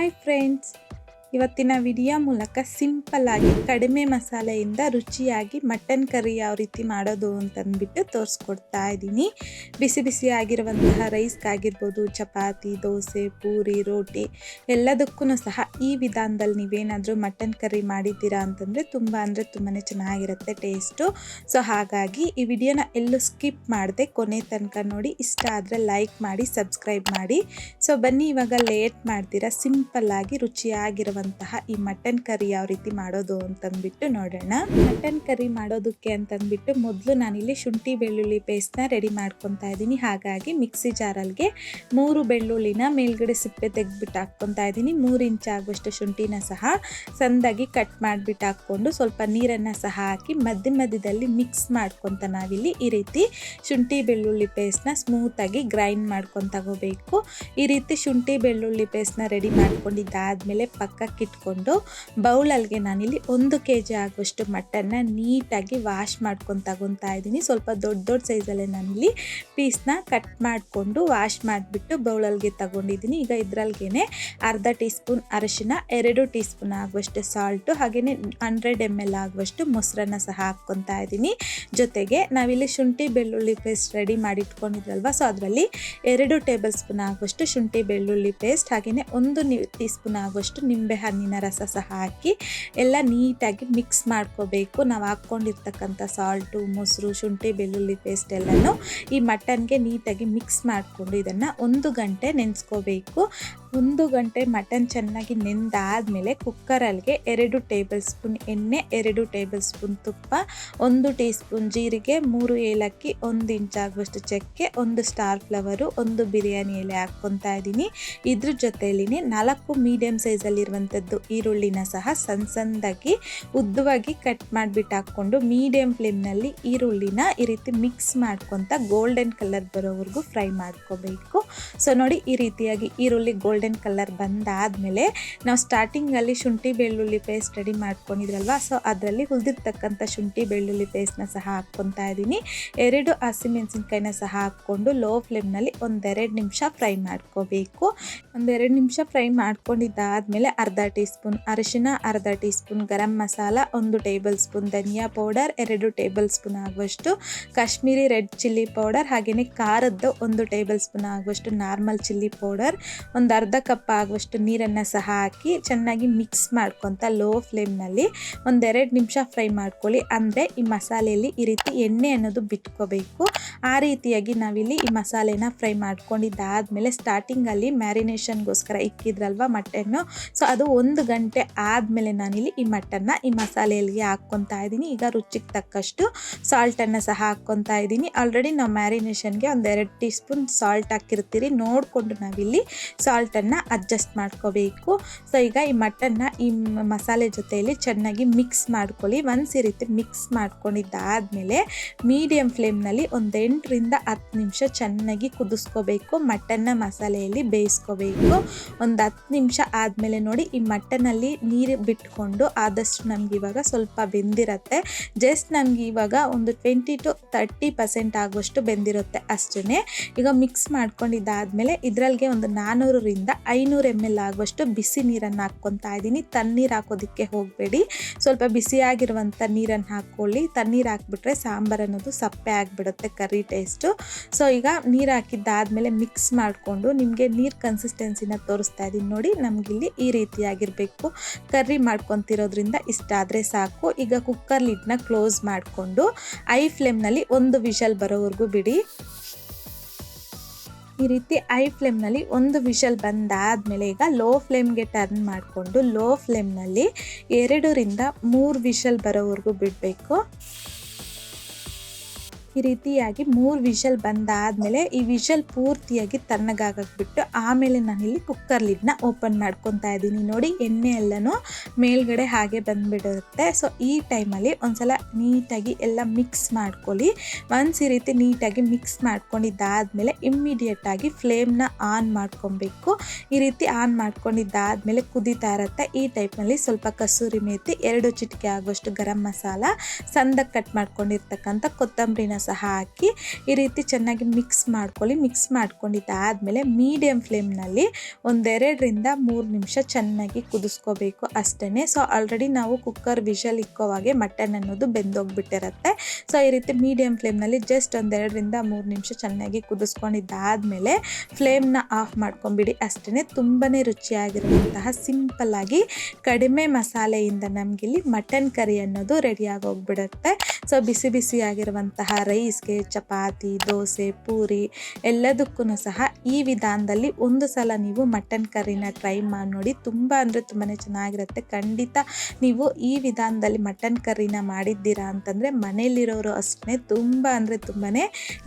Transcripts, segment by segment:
Hi friends, ಇವತ್ತಿನ video ಮೂಲಕ simple ಆಗಿ ಕಡಿಮೆ ಮಸಾಲೆಯಿಂದ ರುಚಿಯಾಗಿ ಮಟನ್ ಕರಿ ಯಾವ ರೀತಿ ಮಾಡೋದು ಅಂತಂದ್ಬಿಟ್ಟು ತೋರಿಸ್ಕೊಡ್ತಾ ಇದ್ದೀನಿ. ಬಿಸಿ ಬಿಸಿ ಆಗಿರುವಂತಹ ರೈಸ್ಗಾಗಿರ್ಬೋದು, ಚಪಾತಿ, ದೋಸೆ, ಪೂರಿ, ರೋಟಿ ಎಲ್ಲದಕ್ಕೂ ಸಹ ಈ ವಿಧಾನದಲ್ಲಿ ನೀವೇನಾದರೂ ಮಟನ್ ಕರಿ ಮಾಡಿದ್ದೀರಾ ಅಂತಂದರೆ ತುಂಬಾ ಚೆನ್ನಾಗಿರುತ್ತೆ ಟೇಸ್ಟು. ಸೊ ಹಾಗಾಗಿ ಈ ವಿಡಿಯೋನ ಎಲ್ಲೂ ಸ್ಕಿಪ್ ಮಾಡದೆ ಕೊನೆ ತನಕ ನೋಡಿ. ಇಷ್ಟ ಆದರೆ ಲೈಕ್ ಮಾಡಿ, ಸಬ್ಸ್ಕ್ರೈಬ್ ಮಾಡಿ. ಸೊ ಬನ್ನಿ ಇವಾಗ ಲೇಟ್ ಮಾಡ್ತೀರಾ ಸಿಂಪಲ್ ಆಗಿ ರುಚಿಯಾಗಿರುವಂತಹ ಈ ಮಟನ್ ಕರಿ ಯಾವ ರೀತಿ ಮಾಡೋದು ಅಂತಂದ್ಬಿಟ್ಟು ನೋಡೋಣ. ಮಟನ್ ಕರಿ ಮಾಡೋದಕ್ಕೆ ಅಂತಂದ್ಬಿಟ್ಟು ಮೊದಲು ನಾನಿಲ್ಲಿ ಶುಂಠಿ ಬೆಳ್ಳುಳ್ಳಿ ಪೇಸ್ಟ್ನ ರೆಡಿ ಮಾಡ್ಕೊತಾ ಇದ್ದೀನಿ. ಹಾಗಾಗಿ ಮಿಕ್ಸಿ ಜಾರಲ್ಗೆ 3 ಬೆಳ್ಳುಳ್ಳಿನ ಮೇಲ್ಗಡೆ ಸಿಪ್ಪೆ ತೆಗೆದ್ಬಿಟ್ಟು ಹಾಕ್ಕೊತಾ ಇದ್ದೀನಿ. 3 ಇಂಚ್ ಆಗುವಷ್ಟು ಶುಂಠಿನ ಸಹ ಸಣ್ಣದಾಗಿ ಕಟ್ ಮಾಡಿಬಿಟ್ಟು ಹಾಕ್ಕೊಂಡು ಸ್ವಲ್ಪ ನೀರನ್ನು ಸಹ ಹಾಕಿ ಮಧ್ಯದಲ್ಲಿ ಮಿಕ್ಸ್ ಮಾಡ್ಕೊತ ನಾವಿಲ್ಲಿ ಈ ರೀತಿ ಶುಂಠಿ ಬೆಳ್ಳುಳ್ಳಿ ಪೇಸ್ಟ್ನ ಸ್ಮೂತಾಗಿ ಗ್ರೈಂಡ್ ಮಾಡ್ಕೊಂಡು ತಗೋಬೇಕು. ಈ ರೀತಿ ಶುಂಠಿ ಬೆಳ್ಳುಳ್ಳಿ ಪೇಸ್ಟ್ನ ರೆಡಿ ಮಾಡ್ಕೊಂಡಿದ್ದಾದಮೇಲೆ ಪಕ್ಕಕ್ಕಿಟ್ಕೊಂಡು ಬೌಲಲ್ಗೆ ನಾನಿಲ್ಲಿ 1 kg ಆಗುವಷ್ಟು ಮಟನ್ನ ನೀಟಾಗಿ ವಾಶ್ ಮಾಡ್ಕೊಂಡು ತಗೊತಾ ಇದ್ದೀನಿ. ಸ್ವಲ್ಪ ದೊಡ್ಡ ಸೈಜಲ್ಲೇ ನಾನಿಲ್ಲಿ ಪೀಸ್ನ ಕಟ್ ಮಾಡಿಕೊಂಡು ವಾಶ್ ಮಾಡಿಬಿಟ್ಟು ಬೌಲಲ್ಗೆ ತಗೊಂಡಿದ್ದೀನಿ. ಈಗ ಇದರಲ್ಗೇ ಅರ್ಧ ಟೀ ಸ್ಪೂನ್ ಅರಿಶಿನ, 2 ಟೀ ಸ್ಪೂನ್ ಆಗುವಷ್ಟು ಸಾಲ್ಟು, ಹಾಗೆಯೇ 100 ml ಆಗುವಷ್ಟು ಮೊಸರನ್ನ ಸಹ ಹಾಕ್ಕೊತಾ ಇದ್ದೀನಿ. ಜೊತೆಗೆ ನಾವಿಲ್ಲಿ ಶುಂಠಿ ಬೆಳ್ಳುಳ್ಳಿ ಪೇಸ್ಟ್ ರೆಡಿ ಮಾಡಿ ಇಟ್ಕೊಂಡಿದ್ರಲ್ವ, ಸೊ ಅದರಲ್ಲಿ 2 ಟೇಬಲ್ ಸ್ಪೂನ್ ಆಗುವಷ್ಟು ಶುಂಠಿ ಬೆಳ್ಳುಳ್ಳಿ ಪೇಸ್ಟ್, ಹಾಗೆಯೇ 1 ಟೀ ಸ್ಪೂನ್ ಆಗುವಷ್ಟು ನಿಂಬೆ ಹಣ್ಣಿನ ರಸ ಸಹ ಹಾಕಿ ಎಲ್ಲ ನೀಟಾಗಿ ಮಿಕ್ಸ್ ಮಾಡ್ಕೋಬೇಕು. ನಾವು ಹಾಕ್ಕೊಂಡಿರ್ತಕ್ಕಂಥ ಸಾಲ್ಟು, ಮೊಸರು, ಶುಂಠಿ ಬೆಳ್ಳುಳ್ಳಿ ಪೇಸ್ಟ್ ಎಲ್ಲನೂ ಈ ಮಟನ್ಗೆ ನೀಟಾಗಿ ಮಿಕ್ಸ್ ಮಾಡಿಕೊಂಡು ಇದನ್ನು 1 ಗಂಟೆ ನೆನೆಸ್ಕೋಬೇಕು. 1 ಗಂಟೆ ಮಟನ್ ಚೆನ್ನಾಗಿ ನೆಂದಾದಮೇಲೆ ಕುಕ್ಕರಲ್ಲಿಗೆ 2 ಟೇಬಲ್ ಸ್ಪೂನ್ ಎಣ್ಣೆ, 2 ಟೇಬಲ್ ಸ್ಪೂನ್ ತುಪ್ಪ, 1 ಟೀ ಸ್ಪೂನ್ ಜೀರಿಗೆ, 3 ಏಲಕ್ಕಿ, 1 ಇಂಚ್ ಆಗುವಷ್ಟು ಚಕ್ಕೆ, 1 ಸ್ಟಾರ್ ಫ್ಲವರು, 1 ಬಿರಿಯಾನಿ ಎಲೆ ಹಾಕ್ಕೊತಾ ಇದ್ದೀನಿ. ಇದ್ರ ಜೊತೆಯಲ್ಲಿನೇ 4 ಮೀಡಿಯಮ್ ಸೈಜಲ್ಲಿರುವಂಥದ್ದು ಈರುಳ್ಳಿನ ಸಹ ಸಣ್ಣದಾಗಿ ಉದ್ದವಾಗಿ ಕಟ್ ಮಾಡಿಬಿಟ್ಟು ಹಾಕ್ಕೊಂಡು ಮೀಡಿಯಮ್ ಫ್ಲೇಮ್ನಲ್ಲಿ ಈರುಳ್ಳಿನ ಈ ರೀತಿ ಮಿಕ್ಸ್ ಮಾಡ್ಕೊತ ಗೋಲ್ಡನ್ ಕಲರ್ ಬರೋವರೆಗೂ ಫ್ರೈ ಮಾಡ್ಕೋಬೇಕು. ಸೊ ನೋಡಿ, ಈ ರೀತಿಯಾಗಿ ಈರುಳ್ಳಿ ಗೋಲ್ಡನ್ ಕಲರ್ ಬಂದಾದಮೇಲೆ ನಾವು ಸ್ಟಾರ್ಟಿಂಗಲ್ಲಿ ಶುಂಠಿ ಬೆಳ್ಳುಳ್ಳಿ ಪೇಸ್ಟ್ ರೆಡಿ ಮಾಡ್ಕೊಂಡಿದ್ರಲ್ವ, ಸೊ ಅದರಲ್ಲಿ ಹುರಿದಿರ್ತಕ್ಕಂಥ ಶುಂಠಿ ಬೆಳ್ಳುಳ್ಳಿ ಪೇಸ್ಟ್ನ ಸಹ ಹಾಕ್ಕೊತಾ ಇದ್ದೀನಿ. 2 ಹಸಿಮೆಣಸಿನ್ಕಾಯಿನ ಸಹ ಹಾಕ್ಕೊಂಡು ಲೋ ಫ್ಲೇಮ್ನಲ್ಲಿ 1-2 ನಿಮಿಷ ಫ್ರೈ ಮಾಡ್ಕೋಬೇಕು. 1-2 ನಿಮಿಷ ಫ್ರೈ ಮಾಡ್ಕೊಂಡಿದ್ದಾದಮೇಲೆ ಅರ್ಧ ಟೀ ಸ್ಪೂನ್ ಅರಿಶಿನ, ಅರ್ಧ tea spoon garam masala, 1 table spoon ಧನಿಯಾ ಪೌಡರ್, 2 ಟೇಬಲ್ ಸ್ಪೂನ್ ಆಗುವಷ್ಟು ಕಾಶ್ಮೀರಿ ರೆಡ್ ಚಿಲ್ಲಿ ಪೌಡರ್, ಹಾಗೆಯೇ ಖಾರದ್ದು 1 ಟೇಬಲ್ ಸ್ಪೂನ್ ಆಗುವಷ್ಟು ನಾರ್ಮಲ್ ಚಿಲ್ಲಿ ಪೌಡರ್, 1 ಅರ್ಧ ಕಪ್ ಆಗುವಷ್ಟು ನೀರನ್ನು ಸಹ ಹಾಕಿ ಚೆನ್ನಾಗಿ ಮಿಕ್ಸ್ ಮಾಡ್ಕೊತ ಲೋ ಫ್ಲೇಮ್ನಲ್ಲಿ 1-2 ನಿಮಿಷ ಫ್ರೈ ಮಾಡ್ಕೊಳ್ಳಿ. ಅಂದರೆ ಈ ಮಸಾಲೆಯಲ್ಲಿ ಈ ರೀತಿ ಎಣ್ಣೆ ಅನ್ನೋದು ಬಿಟ್ಕೋಬೇಕು. ಆ ರೀತಿಯಾಗಿ ನಾವಿಲ್ಲಿ ಈ ಮಸಾಲೆನ ಫ್ರೈ ಮಾಡ್ಕೊಂಡಿದ್ದಾದಮೇಲೆ ಸ್ಟಾರ್ಟಿಂಗಲ್ಲಿ ಮ್ಯಾರಿನೇಷನ್ಗೋಸ್ಕರ ಇಕ್ಕಿದ್ರಲ್ವ ಮಟನ್ನು, ಸೊ ಅದು 1 ಗಂಟೆ ಆದಮೇಲೆ ನಾನಿಲ್ಲಿ ಈ ಮಟನ್ನ ಈ ಮಸಾಲೆಯಲ್ಲಿ ಹಾಕ್ಕೊತಾ ಇದ್ದೀನಿ. ಈಗ ರುಚಿಗೆ ತಕ್ಕಷ್ಟು ಸಾಲ್ಟನ್ನು ಸಹ ಹಾಕ್ಕೊತಾ ಇದ್ದೀನಿ. ಆಲ್ರೆಡಿ ನಾವು ಮ್ಯಾರಿನೇಷನ್ಗೆ 1-2 ಟೀ ಸ್ಪೂನ್ ಸಾಲ್ಟ್ ಹಾಕಿರ್ತೀರಿ, ನೋಡಿಕೊಂಡು ನಾವಿಲ್ಲಿ ಸಾಲ್ಟನ್ನು ಅಡ್ಜಸ್ಟ್ ಮಾಡ್ಕೋಬೇಕು. ಸೊ ಈಗ ಈ ಮಟನ್ನ ಈ ಮಸಾಲೆ ಜೊತೆಯಲ್ಲಿ ಚೆನ್ನಾಗಿ ಮಿಕ್ಸ್ ಮಾಡ್ಕೊಳ್ಳಿ. ಒನ್ಸ್ ಈ ರೀತಿ ಮಿಕ್ಸ್ ಮಾಡ್ಕೊಂಡಿದ್ದಾದಮೇಲೆ ಮೀಡಿಯಮ್ ಫ್ಲೇಮ್ನಲ್ಲಿ 8-10 ನಿಮಿಷ ಚೆನ್ನಾಗಿ ಕುದಿಸ್ಕೋಬೇಕು. ಮಟನ್ನ ಮಸಾಲೆಯಲ್ಲಿ ಬೇಯಿಸ್ಕೋಬೇಕು. 10 ನಿಮಿಷ ಆದಮೇಲೆ ನೋಡಿ, ಈ ಮಟನಲ್ಲಿ ನೀರು ಬಿಟ್ಕೊಂಡು ಆದಷ್ಟು ನಮ್ಗೆ ಇವಾಗ ಸ್ವಲ್ಪ ಬೆಂದಿರುತ್ತೆ. ಜಸ್ಟ್ ನಮ್ಗೆ ಇವಾಗ 20-30% ಆಗುವಷ್ಟು ಬೆಂದಿರುತ್ತೆ ಅಷ್ಟೇ. ಈಗ ಮಿಕ್ಸ್ ಮಾಡ್ಕೊಂಡಿದ್ದಾದಮೇಲೆ ಇದರಲ್ಲಿಗೆ 400-500 ml ಆಗುವಷ್ಟು ಬಿಸಿ ನೀರನ್ನು ಹಾಕ್ಕೊತಾ ಇದ್ದೀನಿ. ತಣ್ಣೀರು ಹಾಕೋದಕ್ಕೆ ಹೋಗಬೇಡಿ, ಸ್ವಲ್ಪ ಬಿಸಿಯಾಗಿರುವಂಥ ನೀರನ್ನು ಹಾಕ್ಕೊಳ್ಳಿ. ತಣ್ಣೀರು ಹಾಕ್ಬಿಟ್ರೆ ಸಾಂಬಾರು ಅನ್ನೋದು ಸಪ್ಪೆ ಆಗಿಬಿಡುತ್ತೆ, ಕರಿ ಟೇಸ್ಟು. ಸೊ ಈಗ ನೀರು ಹಾಕಿದ್ದಾದಮೇಲೆ ಮಿಕ್ಸ್ ಮಾಡಿಕೊಂಡು ನಿಮಗೆ ನೀರು ಕನ್ಸಿಸ್ಟೆನ್ಸಿನ ತೋರಿಸ್ತಾ ಇದ್ದೀನಿ ನೋಡಿ. ನಮಗಿಲ್ಲಿ ಈ ರೀತಿಯಾಗಿರಬೇಕು. ಕರ್ರಿ ಮಾಡ್ಕೊತಿರೋದ್ರಿಂದ ಇಷ್ಟ ಆದರೆ ಸಾಕು. ಈಗ ಕುಕ್ಕರ್ ಲಿಡ್ನ ಕ್ಲೋಸ್ ಮಾಡಿಕೊಂಡು ಐ ಫ್ಲೇಮ್ನಲ್ಲಿ 1 ವಿಷಲ್ ಬರೋವರೆಗೂ ಬಿಡಿ. ಈ ರೀತಿ ಐ ಫ್ಲೇಮ್ನಲ್ಲಿ 1 ವಿಷಲ್ ಬಂದಾದಮೇಲೆ ಈಗ ಲೋ ಫ್ಲೇಮ್ಗೆ ಟರ್ನ್ ಮಾಡಿಕೊಂಡು ಲೋ ಫ್ಲೇಮ್ನಲ್ಲಿ 2-3 ವಿಷಲ್ ಬರೋವರೆಗೂ ಬಿಡಬೇಕು. ಈ ರೀತಿಯಾಗಿ 3 ವಿಷಲ್ ಬಂದಾದಮೇಲೆ ಈ ವಿಷಲ್ ಪೂರ್ತಿಯಾಗಿ ತಣ್ಣಗಾಗಬಿಟ್ಟು ಆಮೇಲೆ ನಾನಿಲ್ಲಿ ಕುಕ್ಕರ್ ಲಿಡ್ನ ಓಪನ್ ಮಾಡ್ಕೊತಾ ಇದ್ದೀನಿ. ನೋಡಿ, ಎಣ್ಣೆ ಎಲ್ಲನೂ ಮೇಲ್ಗಡೆ ಹಾಗೆ ಬಂದುಬಿಡುತ್ತೆ. ಸೊ ಈ ಟೈಮಲ್ಲಿ ಒಂದ್ಸಲ ನೀಟಾಗಿ ಎಲ್ಲ ಮಿಕ್ಸ್ ಮಾಡ್ಕೊಳ್ಳಿ. ಒನ್ಸ್ ಈ ರೀತಿ ನೀಟಾಗಿ ಮಿಕ್ಸ್ ಮಾಡ್ಕೊಂಡಿದ್ದಾದಮೇಲೆ ಇಮ್ಮಿಡಿಯೇಟಾಗಿ ಫ್ಲೇಮ್ನ ಆನ್ ಮಾಡ್ಕೊಬೇಕು. ಈ ರೀತಿ ಆನ್ ಮಾಡ್ಕೊಂಡಿದ್ದಾದಮೇಲೆ ಕುದೀತಾ ಇರುತ್ತೆ. ಈ ಟೈಪ್ನಲ್ಲಿ ಸ್ವಲ್ಪ ಕಸೂರಿ ಮೇಥಿ, 2 ಚಿಟಿಕೆ ಆಗುವಷ್ಟು ಗರಂ ಮಸಾಲ, ಸಣ್ಣದಾಗಿ ಕಟ್ ಮಾಡ್ಕೊಂಡಿರ್ತಕ್ಕಂಥ ಕೊತ್ತಂಬರಿನ ಸಹ ಹಾಕಿ ಈ ರೀತಿ ಚೆನ್ನಾಗಿ ಮಿಕ್ಸ್ ಮಾಡ್ಕೊಳ್ಳಿ. ಮಿಕ್ಸ್ ಮಾಡ್ಕೊಂಡಿದ್ದಾದಮೇಲೆ ಮೀಡಿಯಮ್ ಫ್ಲೇಮ್ನಲ್ಲಿ 1-2 3 ನಿಮಿಷ ಚೆನ್ನಾಗಿ ಕುದಿಸ್ಕೋಬೇಕು ಅಷ್ಟೇ. ಸೊ ಆಲ್ರೆಡಿ ನಾವು ಕುಕ್ಕರ್ ವಿಷಲ್ ಇಕ್ಕೋವಾಗೆ ಮಟನ್ ಅನ್ನೋದು ಬೆಂದೋಗ್ಬಿಟ್ಟಿರುತ್ತೆ. ಸೊ ಈ ರೀತಿ ಮೀಡಿಯಮ್ ಫ್ಲೇಮ್ನಲ್ಲಿ ಜಸ್ಟ್ 1-2 ನಿಮಿಷ ಚೆನ್ನಾಗಿ ಕುದಿಸ್ಕೊಂಡಿದ್ದಾದಮೇಲೆ ಫ್ಲೇಮ್ನ ಆಫ್ ಮಾಡ್ಕೊಂಬಿಡಿ ಅಷ್ಟೇ. ತುಂಬಾ ರುಚಿಯಾಗಿರುವಂತಹ ಸಿಂಪಲ್ ಆಗಿ ಕಡಿಮೆ ಮಸಾಲೆಯಿಂದ ನಮಗಿಲ್ಲಿ ಮಟನ್ ಕರಿ ಅನ್ನೋದು ರೆಡಿಯಾಗಿ ಹೋಗ್ಬಿಡುತ್ತೆ. ಸೊ ಬಿಸಿ ಬಿಸಿಯಾಗಿರುವಂತಹ ರೈಸ್ಗೆ, ಚಪಾತಿ, ದೋಸೆ, ಪೂರಿ ಎಲ್ಲದಕ್ಕೂ ಸಹ ಈ ವಿಧಾನದಲ್ಲಿ ಒಂದು ಸಲ ನೀವು ಮಟನ್ ಕರಿನ ಟ್ರೈ ಮಾಡಿ ನೋಡಿ. ತುಂಬ ಅಂದರೆ ತುಂಬಾ ಚೆನ್ನಾಗಿರುತ್ತೆ. ಖಂಡಿತ ನೀವು ಈ ವಿಧಾನದಲ್ಲಿ ಮಟನ್ ಕರಿನ ಮಾಡಿದ್ದೀರಾ ಅಂತಂದರೆ ಮನೇಲಿರೋರು ಅಷ್ಟೇ ತುಂಬ ಅಂದರೆ ತುಂಬಾ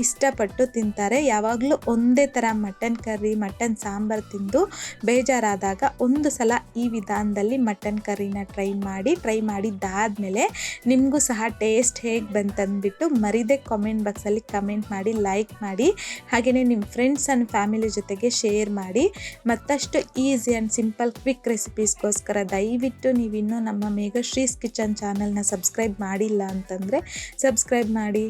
ಇಷ್ಟಪಟ್ಟು ತಿಂತಾರೆ. ಯಾವಾಗಲೂ ಒಂದೇ ಥರ ಮಟನ್ ಕರಿ, ಮಟನ್ ಸಾಂಬಾರು ತಿಂದು ಬೇಜಾರಾದಾಗ ಒಂದು ಸಲ ಈ ವಿಧಾನದಲ್ಲಿ ಮಟನ್ ಕರಿನ ಟ್ರೈ ಮಾಡಿದ್ದಾದಮೇಲೆ ನಿಮಗೂ ಸಹ ಟೇಸ್ಟ್ ಹೇಗೆ ಬಂತಂದ್ಬಿಟ್ಟು ಮರಿದೇ ಕಾಮೆಂಟ್ ಬಾಕ್ಸಲ್ಲಿ ಕಮೆಂಟ್ ಮಾಡಿ, ಲೈಕ್ ಮಾಡಿ, ಹಾಗೆಯೇ ನಿಮ್ಮ ಫ್ರೆಂಡ್ಸ್ ಆ್ಯಂಡ್ ಫ್ಯಾಮಿಲಿ ಜೊತೆಗೆ ಶೇರ್ ಮಾಡಿ. ಮತ್ತಷ್ಟು ಈಸಿ ಆ್ಯಂಡ್ ಸಿಂಪಲ್ ಕ್ವಿಕ್ ರೆಸಿಪೀಸ್ಗೋಸ್ಕರ ದಯವಿಟ್ಟು ನೀವಿನ್ನೂ ನಮ್ಮ ಮೇಘಶ್ರೀಸ್ ಕಿಚನ್ ಚಾನಲ್ನ ಸಬ್ಸ್ಕ್ರೈಬ್ ಮಾಡಿಲ್ಲ ಅಂತಂದರೆ ಸಬ್ಸ್ಕ್ರೈಬ್ ಮಾಡಿ.